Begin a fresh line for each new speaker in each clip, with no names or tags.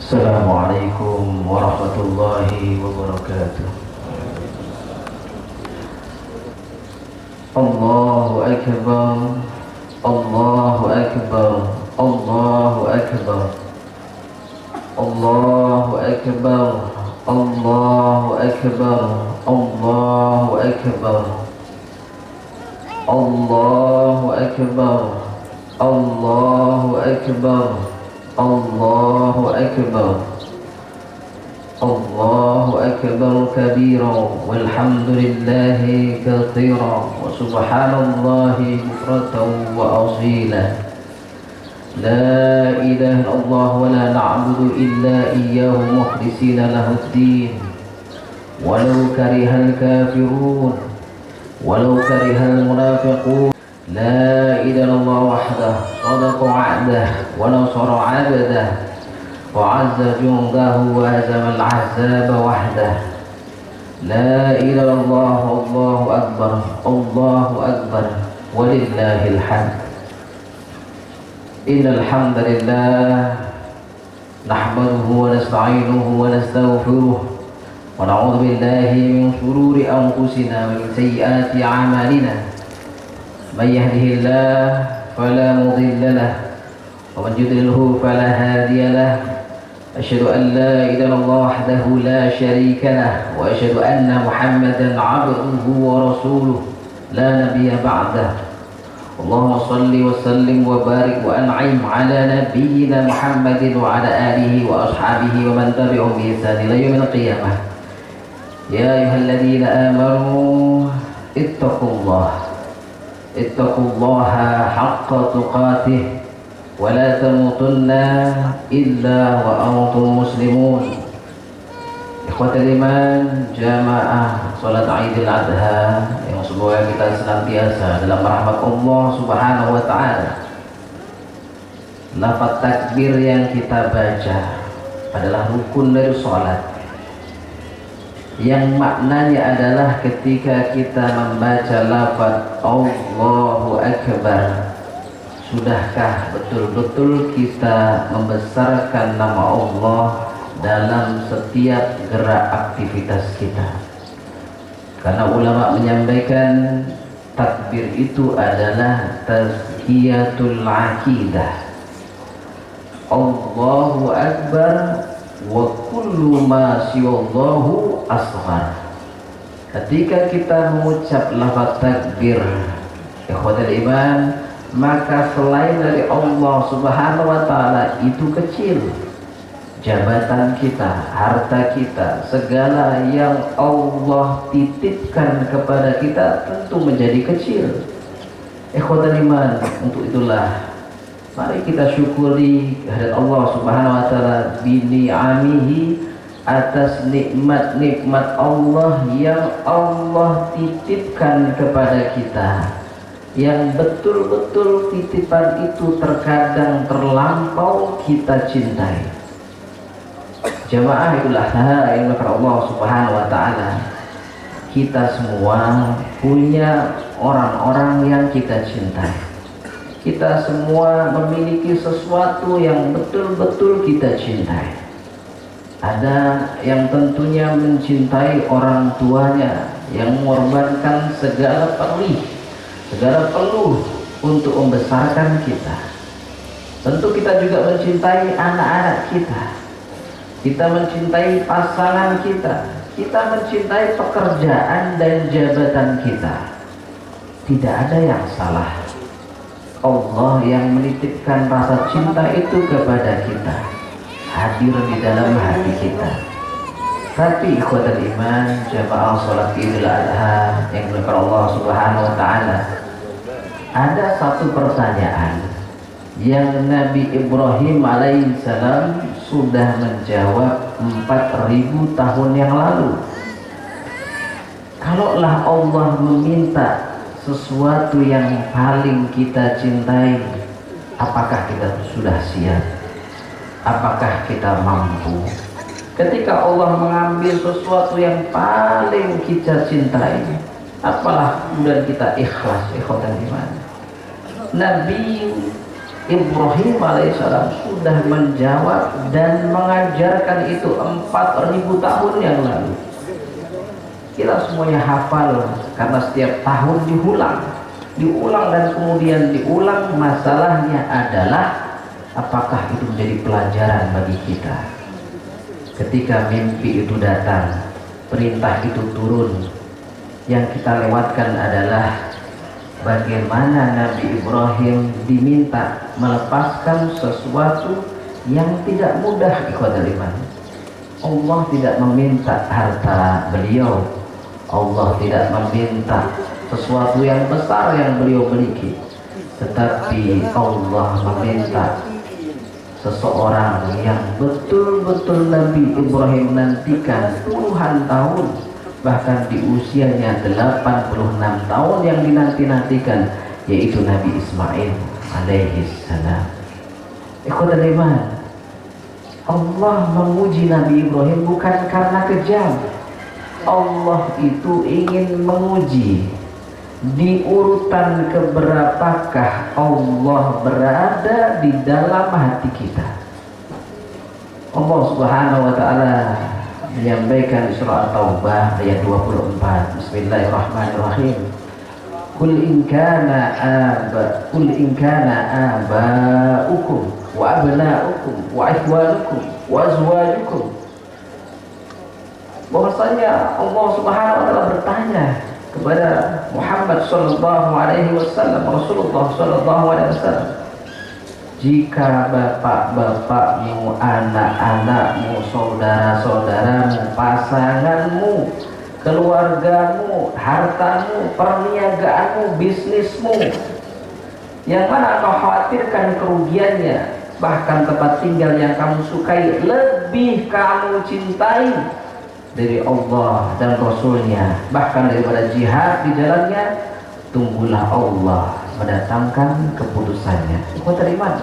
Assalamualaikum warahmatullahi wabarakatuh. Allahu akbar, Allahu akbar, Allahu akbar, Allahu akbar, Allahu akbar, Allahu akbar, Allahu akbar, Allahu akbar, Allahu akbar, Allahu akbar kabira walhamdulillahi katsira wa subhanallahi bukratan wa asila. La ilaha illallah wa la na'budu illa iyyahu mukhlisina lahuddin walau karihal kafirun walau karihal munafiqun. La ilaha illallah wahdahu sadaqa wa'dah wa nasara 'abdah wa 'azza jundahu wa hazama al-ahzaba wahdah. La ilaha illallah Allahu akbar, Allahu akbar walillahil hamd. Innal hamdalillah nahmaduhu wa nasta'inuhu wa nastaghfiruh wa na'udzu billahi min shururi anfusina wa min sayyiati a'malina. Man yahdihillahu fala mudilla lahu wa man yudlilhu fala hadiya lahu. Asyhadu an la ilaha illallah wahdahu la syarika lahu wa asyhadu anna Muhammadan 'abduhu wa rasuluhu la nabiyya ba'dahu. Allahumma shalli wa sallim wa barik wa an'im ala nabiyyina Muhammadin wa ala alihi wa ashabihi wa man tabi'ahum bi ihsan ila yaumil qiyamah. Ya ayyuhalladzina amanu ittaqullaha haqqa tuqatih wa la tamutunna illa wa antum muslimun. Ikhwatul iman, jamaah salat Idul Adha yang semoga kita senantiasa dalam rahmat Allah Subhanahu wa taala. Lafaz takbir yang kita baca adalah rukun dari salat, yang maknanya adalah ketika kita membaca lafaz Allahu akbar, sudahkah betul-betul kita membesarkan nama Allah dalam setiap gerak aktivitas kita? Karena ulama menyampaikan takbir itu adalah tazkiyatul aqidah. Allahu akbar wa kullu ma siwallahu asghar. Ketika kita mengucap lafaz takbir, ikhwatul iman, maka selain dari Allah Subhanahu wa taala itu kecil. Jabatan kita, harta kita, segala yang Allah titipkan kepada kita tentu menjadi kecil. Ikhwatul iman, untuk itulah mari kita syukuri kehadirat Allah Subhanahu wa taala bini'amihi, atas nikmat-nikmat Allah yang Allah titipkan kepada kita, yang betul-betul titipan itu terkadang terlampau kita cintai. Jamaah itulah yang dimaksud Allah Subhanahu wa taala. Kita semua punya orang-orang yang kita cintai. Kita semua memiliki sesuatu yang betul-betul kita cintai. Ada yang tentunya mencintai orang tuanya, yang mengorbankan segala peluh untuk membesarkan kita. Tentu kita juga mencintai anak-anak kita. Kita mencintai pasangan kita. Kita mencintai pekerjaan dan jabatan kita. Tidak ada yang salah. Allah yang menitipkan rasa cinta itu kepada kita, hadir di dalam hati kita. Tapi ikhwatul iman, jamaah salat Idul Adha yang dimuliakan Allah Subhanahu wa taala, ada satu pertanyaan yang Nabi Ibrahim alaihissalam sudah menjawab 4000 tahun yang lalu. Kalaulah Allah meminta sesuatu yang paling kita cintai, apakah kita sudah siap? Apakah kita mampu? Ketika Allah mengambil sesuatu yang paling kita cintai, apalah kemudian kita ikhlas, ikhwan iman. Nabi Ibrahim alaihissalam sudah menjawab dan mengajarkan itu 4.000 tahun yang lalu. Kita semuanya hafal karena setiap tahun diulang dan kemudian diulang. Masalahnya adalah apakah itu menjadi pelajaran bagi kita. Ketika mimpi itu datang, perintah itu turun, yang kita lewatkan adalah bagaimana Nabi Ibrahim diminta melepaskan sesuatu yang tidak mudah. Ikhwatul iman, Allah tidak meminta harta beliau, Allah tidak meminta sesuatu yang besar yang beliau miliki, tetapi Allah meminta seseorang yang betul-betul Nabi Ibrahim nantikan puluhan tahun, bahkan di usianya 86 tahun yang dinanti-nantikan, yaitu Nabi Ismail alaihi salam. Ikhwatul iman, Allah menguji Nabi Ibrahim bukan karena kejam. Allah itu ingin menguji di urutan keberapakah Allah berada di dalam hati kita. Allah Subhanahu wa taala menyampaikan di surah At-Taubah ayat 24. Bismillahirrahmanirrahim. Qul in kana aba'ukum wa abna'ukum wa ikhwanukum wa azwajukum. Bahwasanya Allah Subhanahu wa taala bertanya kepada Muhammad sallallahu alaihi wasallam, Rasulullah sallallahu alaihi wasallam, jika bapak-bapakmu, anak-anakmu, saudara-saudaramu, pasanganmu, keluargamu, hartamu, perniagaanmu, bisnismu, yang mana kau khawatirkan kerugiannya, bahkan tempat tinggal yang kamu sukai lebih kamu cintai dari Allah dan Rasulnya, bahkan daripada jihad di jalannya, tunggulah Allah mendatangkan keputusannya. Kau terima?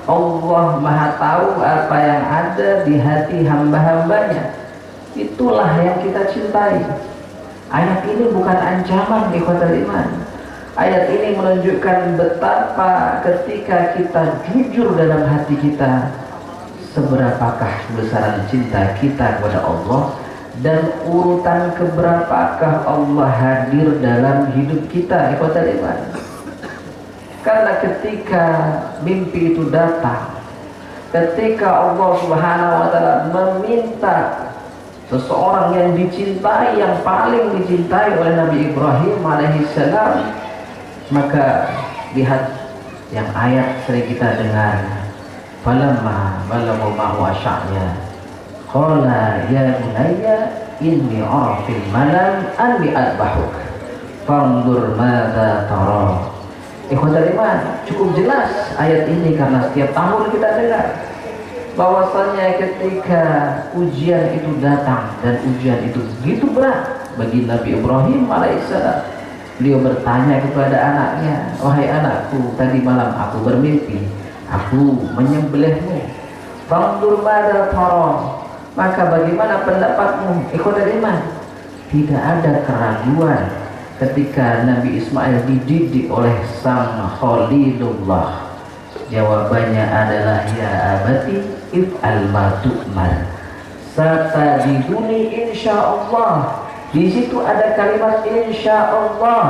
Allah Maha tahu apa yang ada di hati hamba-hambanya. Itulah yang kita cintai. Ayat ini bukan ancaman, ikhwatul iman. Ayat ini menunjukkan betapa ketika kita jujur dalam hati kita, seberapakah besaran cinta kita kepada Allah, dan urutan keberapakah Allah hadir dalam hidup kita, ikhwatul iman. Karena ketika mimpi itu datang, ketika Allah Subhanahu wa taala meminta seseorang yang dicintai, yang paling dicintai oleh Nabi Ibrahim alaihissalam, maka lihat yang ayat sering kita dengar, falamma balagha ma'hu asy'ya qala ya bunayya inni ara fil manam anni adbahuk fanzur madza tara. Ikhwatul iman, cukup jelas ayat ini karena setiap tahun kita dengar bahwasanya ketika ujian itu datang, dan ujian itu begitu berat bagi Nabi Ibrahim alaihissalam, beliau bertanya kepada anaknya, wahai anakku, tadi malam aku bermimpi, aku menyembelihmu. Fanzur madza tara, maka bagaimana pendapatmu? Ikhwatul iman, tidak ada keraguan ketika Nabi Ismail dididik oleh sang Khalilullah. Jawabannya adalah ya abati if'al ma tu'mar satajiduni insyaallah. Di situ ada kalimat insyaallah.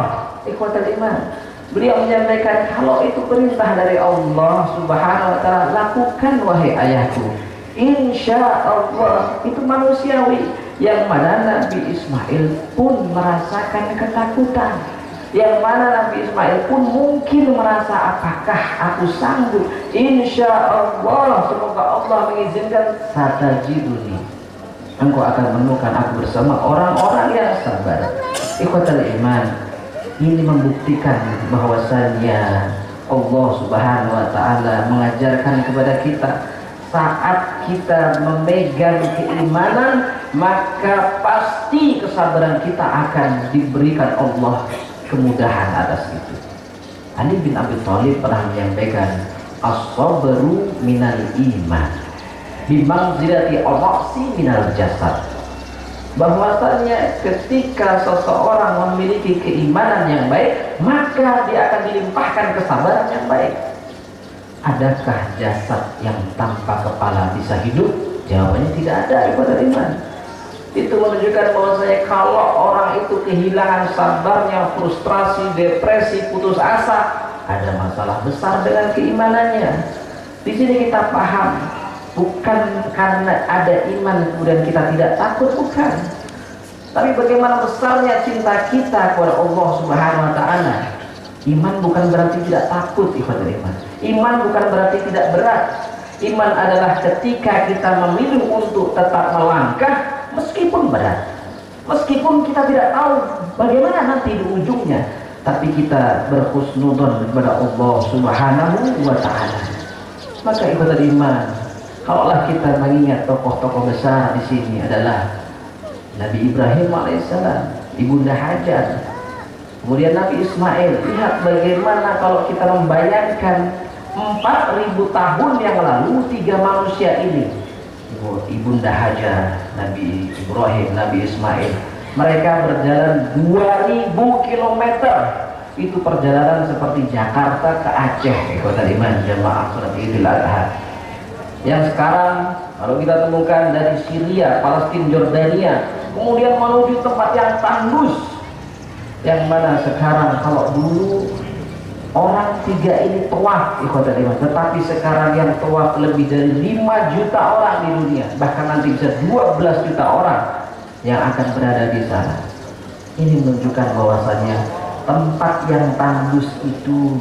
Ikhwatul iman, beliau menyampaikan kalau itu perintah dari Allah Subhanahu wa taala, lakukan wahai ayahku. Insyaallah itu manusiawi, yang mana Nabi Ismail pun merasakan ketakutan, yang mana Nabi Ismail pun mungkin merasa apakah aku sanggup. Insyaallah, semoga Allah mengizinkan, satajiduni, engkau akan menemukan aku bersama orang-orang yang sabar. Ikhwatul iman, ini membuktikan bahwasannya Allah Subhanahu wa taala mengajarkan kepada kita, saat kita memegang keimanan, maka pasti kesabaran kita akan diberikan Allah kemudahan atas itu. Ali bin Abi Thalib pernah menyampaikan, as-sabru minal iman bimanzilati ar-ra'si minal jasad. Bahwasanya ketika seseorang memiliki keimanan yang baik, maka dia akan dilimpahkan kesabaran yang baik. Adakah jasad yang tanpa kepala bisa hidup? Jawabannya tidak ada, ibadah iman. Itu menunjukkan bahwasanya kalau orang itu kehilangan sabarnya, frustrasi, depresi, putus asa, ada masalah besar dengan keimanannya. Di sini kita paham, bukan karena ada iman kemudian kita tidak takut, bukan. Tapi bagaimana besarnya cinta kita kepada Allah Subhanahu wa taala. Iman bukan berarti tidak takut, ibadah iman. Iman bukan berarti tidak berat. Iman adalah ketika kita memilih untuk tetap melangkah meskipun berat. Meskipun kita tidak tahu bagaimana nanti di ujungnya, tapi kita berhusnudzon kepada Allah Subhanahu wa taala. Maka ibadah iman, kalaulah kita mengingat tokoh-tokoh besar di sini adalah Nabi Ibrahim alaihissalam, Ibunda Hajar, kemudian Nabi Ismail. Lihat bagaimana kalau kita membayangkan 4.000 tahun yang lalu tiga manusia ini, Ibunda Hajar, Nabi Ibrahim, Nabi Ismail, mereka berjalan 2.000 kilometer. Itu perjalanan seperti Jakarta ke Aceh, kota iman jamaah salat Idul Adha. Yang sekarang kalau kita temukan dari Syria, Palestina, Jordania, kemudian menuju tempat yang tandus, yang mana sekarang kalau dulu orang tiga ini tawaf ikhwatal iman, tetapi sekarang yang tawaf lebih dari 5 juta orang di dunia, bahkan nanti bisa 12 juta orang yang akan berada di sana. Ini menunjukkan bahwasanya tempat yang tandus itu,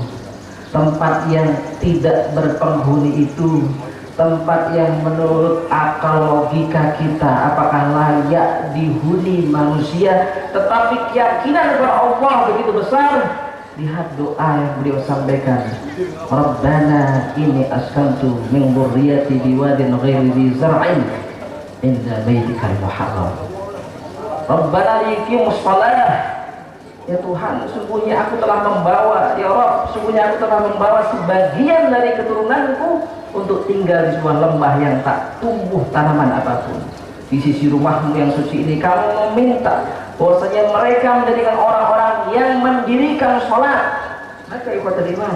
tempat yang tidak berpenghuni itu, tempat yang menurut akal logika kita apakah layak dihuni manusia, tetapi keyakinan kepada Allah begitu besar. Lihat doa yang beliau sampaikan, Rabbana inni askantu min dzurriyyati biwadin ghairi dzi zar'in inda baitikal muharram. Rabbana liqimus shalah. Ya Tuhan, sungguhnya aku telah membawa, ya Rabb, sungguhnya aku telah membawa sebagian dari keturunanku untuk tinggal di sebuah lembah yang tak tumbuh tanaman apapun. Di sisi rumahmu yang suci ini kamu meminta bahwasanya mereka menjadikan orang-orang yang mendirikan sholat. Maka ikhwatul iman,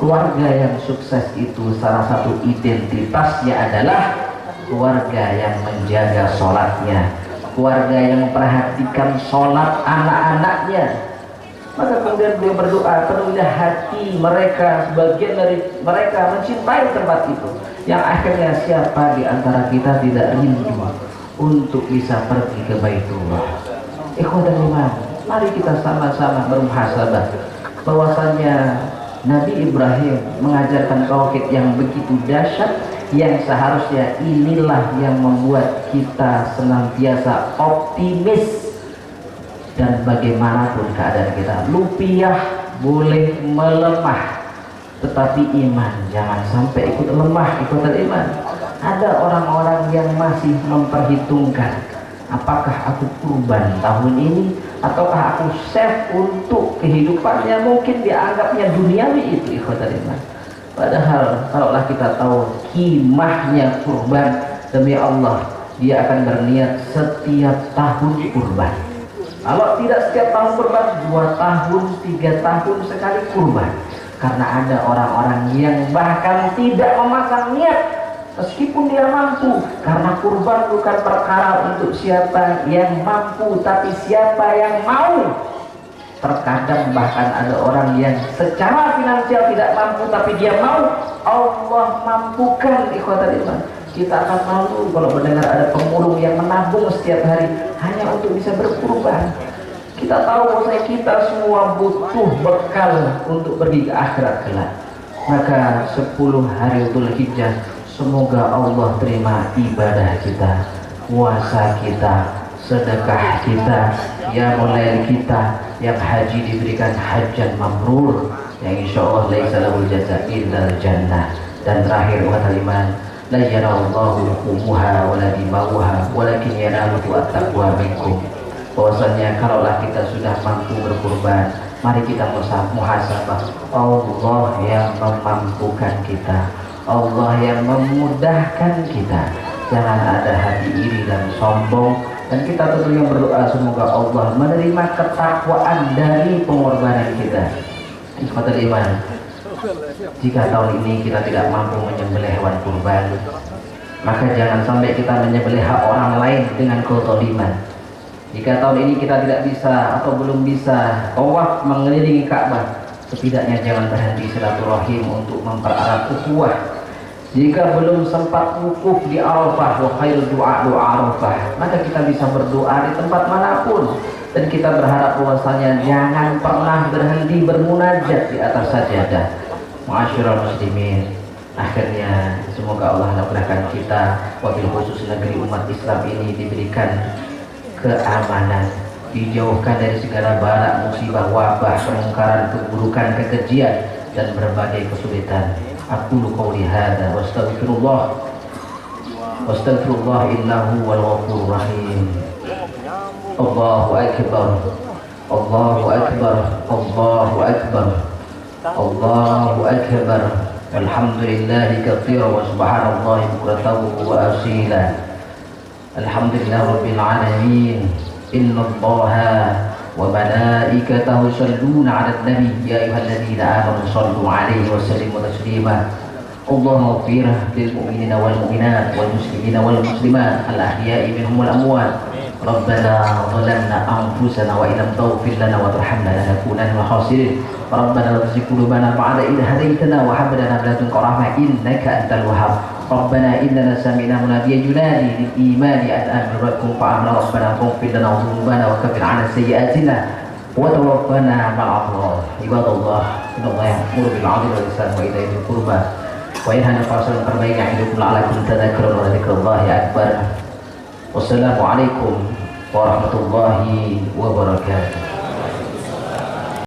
keluarga yang sukses itu salah satu identitasnya adalah keluarga yang menjaga sholatnya, keluarga yang memperhatikan sholat anak-anaknya. Maka kemudian beliau berdoa, penuhilah hati mereka, sebagian dari mereka mencintai tempat itu, yang akhirnya siapa di antara kita tidak rindu untuk bisa pergi ke Baitullah. Ikhwan iman, mari kita sama-sama bermuhasabah bahwasanya Nabi Ibrahim mengajarkan tauhid yang begitu dahsyat, yang seharusnya inilah yang membuat kita senantiasa optimis. Dan bagaimanapun keadaan kita, rupiah boleh melemah, tetapi iman jangan sampai ikut lemah, ikut iman. Ada orang-orang yang masih memperhitungkan, apakah aku kurban tahun ini, ataukah aku save untuk kehidupannya, mungkin dianggapnya duniawi itu, ikhwatal iman. Padahal kalaulah kita tahu kimahnya kurban, demi Allah dia akan berniat setiap tahun kurban. Kalau tidak setiap tahun kurban, 2 tahun, 3 tahun sekali kurban. Karena ada orang-orang yang bahkan tidak memasang niat meskipun dia mampu, karena kurban bukan perkara untuk siapa yang mampu, tapi siapa yang mau. Terkadang bahkan ada orang yang secara finansial tidak mampu, tapi dia mau, Allah mampukan, ikhwatal iman. Kita akan malu kalau mendengar ada pemulung yang menabung setiap hari hanya untuk bisa berkurban. Kita tahu bahwa kita semua butuh bekal untuk pergi ke akhirat kelak. Maka 10 hari Dzulhijjah, semoga Allah terima ibadah kita, puasa kita, sedekah kita, ya mulai kita, yang haji diberikan hajjan mabrur, yang insya Allah laisa lahul jazaa illal jannah. Dan terakhir kata iman, la yanallahu luhumuha wala dimauha walakin yanaluhu at-taqwa minkum. Bahwasanya kalaulah kita sudah mampu berkurban, mari kita muhasabah. Allah yang memampukan kita, Allah yang memudahkan kita. Jangan ada hati iri dan sombong. Dan kita tentunya berdoa semoga Allah menerima ketakwaan dari pengorbanan kita. Ikhwatul iman, Jika tahun ini kita tidak mampu menyembelih hewan kurban, maka jangan sampai kita menyembelih hak orang lain dengan kezaliman. Jika tahun ini kita tidak bisa atau belum bisa tawaf mengelilingi Ka'bah, setidaknya jangan berhenti silaturahim untuk mempererat ukhuwah. Jika belum sempat wukuf di Arafah, wa khairu doa Arafah, maka kita bisa berdoa di tempat manapun. Dan kita berharap bahwasanya jangan pernah berhenti bermunajat di atas sajadah. Ma'asyiral muslimin, akhirnya semoga Allah anugerahkan kita, wabil khusus negeri umat Islam ini diberikan keamanan, dijauhkan dari segala bala, musibah, wabah, kemungkaran, keburukan, kekejian, dan berbagai kesulitan. Aqulu qouli hadza wa astaghfirullah innahu wal ghafurur rahim. Allahu akbar, Allahu akbar, Allahu akbar, Allahu akbar. Alhamdulillahi katsiran wa subhanallahi bukratan wa asila. Alhamdulillah rabbil alamin. Innallaha wa malaikatahu yusholluna 'alan nabi ya ayyuhalladzina amanu shallu 'alaihi wa sallimu taslima. Allahumma ighfir lil mu'minina wal mu'minat wal muslimina wal muslimat al ahya'i minhum wal amwat. Rabbana zalamna anfusana wa illam taghfir lana wa tarhamna lanakunanna minal khasirin. Rabbana la tuzigh qulubana ba'da idh hadaytana wa hab lana min ladunka rahmah innaka antal wahhab. Rabbana innana sami'na munadiyan yunadi lil imani an aminu rabbikum fa amanna rabbana faghfir lana dhunubana wa kaffir 'anna sayyi'atina wa tawaffana ma'al abrar. Ibadallah, innallaha ya'muru bil 'adli wal ihsani wa ita'i dzil qurba wa yanha 'anil fahsya'i wal munkari wa ya'idukum la'allakum tadhakkarun wa dzikrullahi akbar. Wassalamualaikum warahmatullahi wabarakatuh.